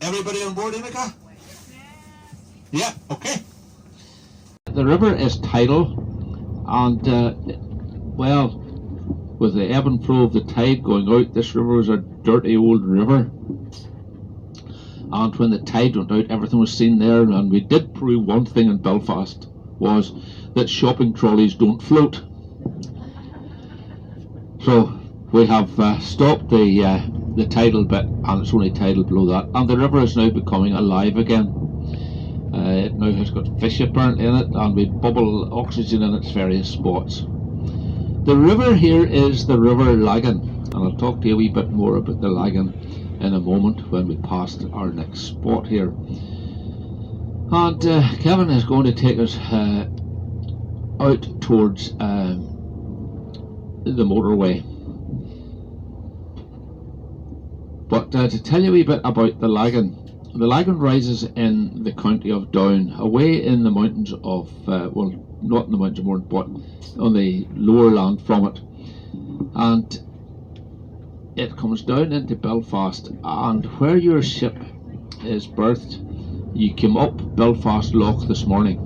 Everybody on board, Emeka? Yeah, okay. The river is tidal, and well, with the ebb and flow of the tide going out, this river is a dirty old river. And when the tide went out, everything was seen there, and we did prove one thing in Belfast, was that shopping trolleys don't float. So we have stopped the tidal bit, and it's only tidal below that, and the river is now becoming alive again. It now has got fish apparently in it, and we bubble oxygen in its various spots. The river here is the River Lagan, and I'll talk to you a wee bit more about the Lagan in a moment when we pass our next spot here. And Kevin is going to take us out towards the motorway. But to tell you a wee bit about the Lagan rises in the county of Down, away in the mountains of, well, not in the mountains of Mourne, but on the lower land from it. And it comes down into Belfast, and where your ship is berthed, you came up Belfast Loch this morning.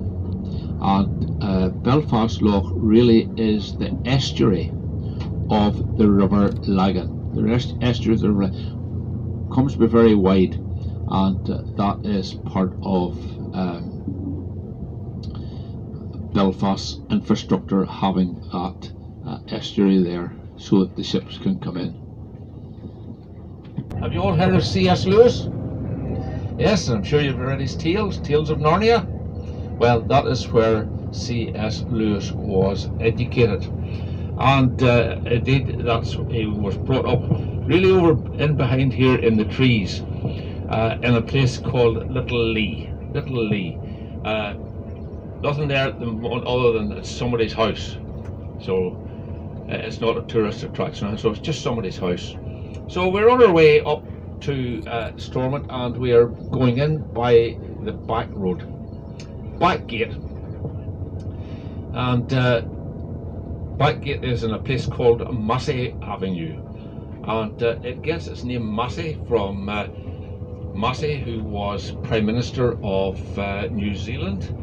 And Belfast Loch really is the estuary of the River Lagan. The estuary of the river comes to be very wide, and that is part of Belfast's infrastructure, having that estuary there so that the ships can come in. Have you all heard of C.S. Lewis? Yes, I'm sure you've read his Tales of Narnia. Well, that is where C.S. Lewis was educated, and indeed he was brought up really over in behind here in the trees, in a place called Little Lee. Nothing there other than it's somebody's house, so it's not a tourist attraction, so it's just somebody's house. So we're on our way up to Stormont, and we are going in by the back gate, and back gate is in a place called Massey Avenue, and it gets its name Massey from Massey, who was Prime Minister of New Zealand,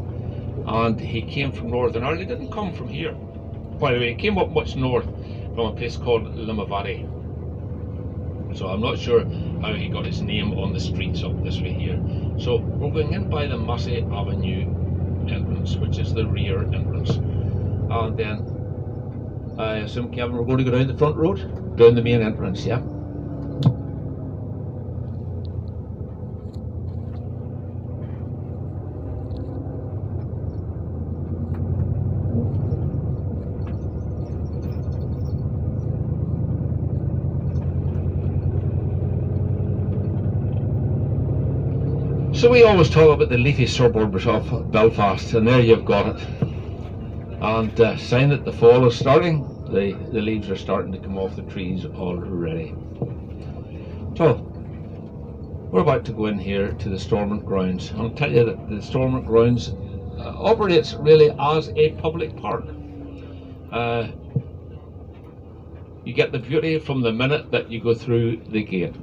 and he came from Northern Ireland. He didn't come from here, by the way. He came up much north from a place called Limavady. So I'm not sure how he got his name on the streets up this way here. So we're going in by the Massey Avenue entrance, which is the rear entrance. And then I assume, Kevin, we're going to go down the front road, down the main entrance, yeah? So we always talk about the leafy suburbs of Belfast, and there you've got it. And sign that the fall is starting. The leaves are starting to come off the trees already. So we're about to go in here to the Stormont grounds. I'll tell you that the Stormont grounds operates really as a public park. You get the beauty from the minute that you go through the gate.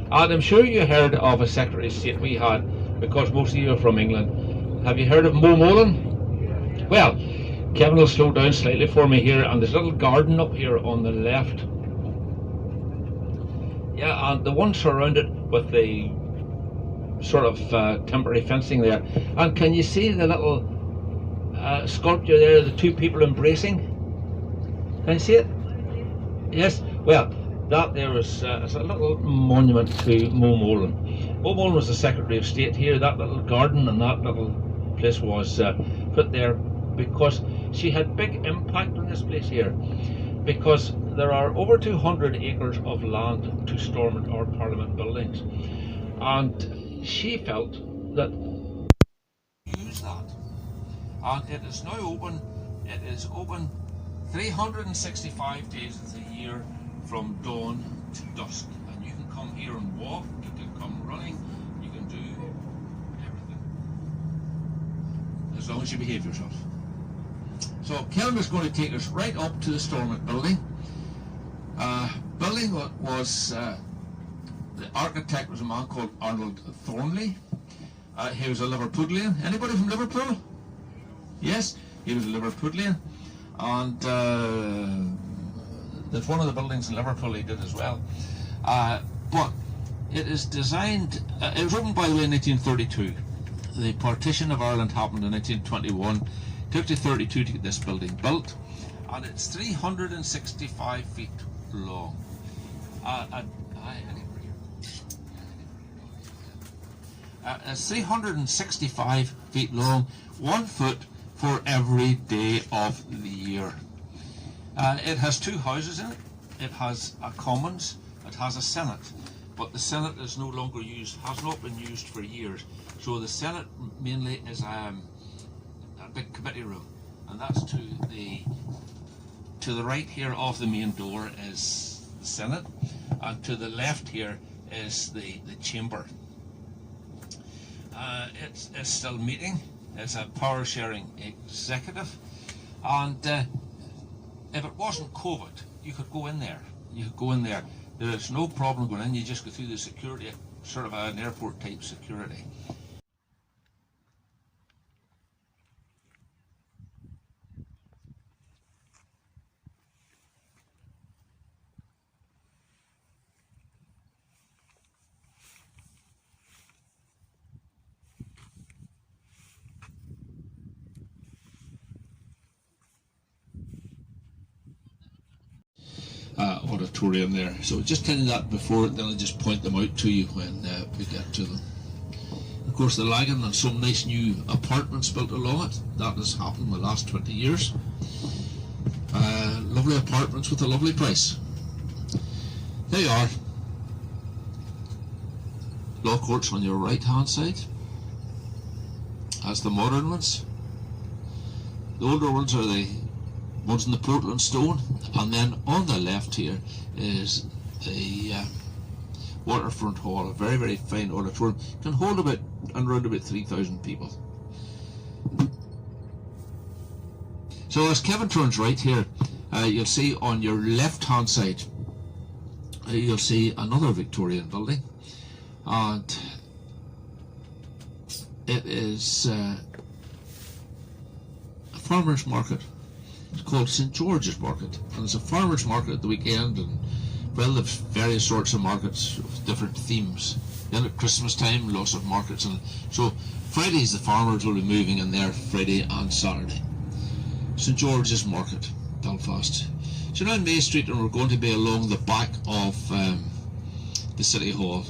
And I'm sure you heard of a Secretary of State we had, because most of you are from England. Have you heard of Mo Molan? Well, Kevin will slow down slightly for me here, and there's a little garden up here on the left. Yeah, and the one surrounded with the sort of temporary fencing there. And can you see the little sculpture there, the two people embracing? Can you see it? Yes, well, that there is a little monument to Mo Molan. Mo Molan was the Secretary of State here. That little garden and that little place was put there because she had big impact on this place here, because there are over 200 acres of land to Stormont or Parliament buildings, and she felt that use that, and it is now open. It is open 365 days of the year from dawn to dusk, and you can come here and walk, you can come running, you can do everything, as long as you behave yourself. So Kevin is going to take us right up to the Stormont building. Building was The architect was a man called Arnold Thornley. He was a Liverpudlian. Anybody from Liverpool? Yes, he was a Liverpudlian. And there's one of the buildings in Liverpool he did as well. But it is designed, it was opened, by the way, in 1932. The partition of Ireland happened in 1921. It took to 32 to get this building built, and it's 365 feet long. It's 365 feet long, 1 foot for every day of the year. It has two houses in it. It has a Commons, it has a Senate, but the Senate is no longer used, has not been used for years. So the Senate mainly is a big committee room, and that's to the right here of the main door is the Senate, and to the left here is the chamber. It's still meeting. It's a power sharing executive, and if it wasn't COVID, you could go in there. There's no problem going in. You just go through the security, sort of an airport type security. Auditorium there. So just telling that before, then I'll just point them out to you when we get to them. Of course, the Lagan and some nice new apartments built along it. That has happened in the last 20 years. Lovely apartments with a lovely price. There you are. Law courts on your right hand side. That's the modern ones. The older ones are the one's in the Portland stone, and then on the left here is the Waterfront Hall, a very, very fine auditorium. Can hold around about 3,000 people. So as Kevin turns right here, you'll see on your left hand side, you'll see another Victorian building, and it is a farmer's market. It's called St. George's Market, and it's a farmer's market at the weekend, and well, there's various sorts of markets with different themes. Then at Christmas time, lots of markets, and so Fridays the farmers will be moving in there, Friday and Saturday. St. George's Market, Belfast. So now in May Street, and we're going to be along the back of the City Hall.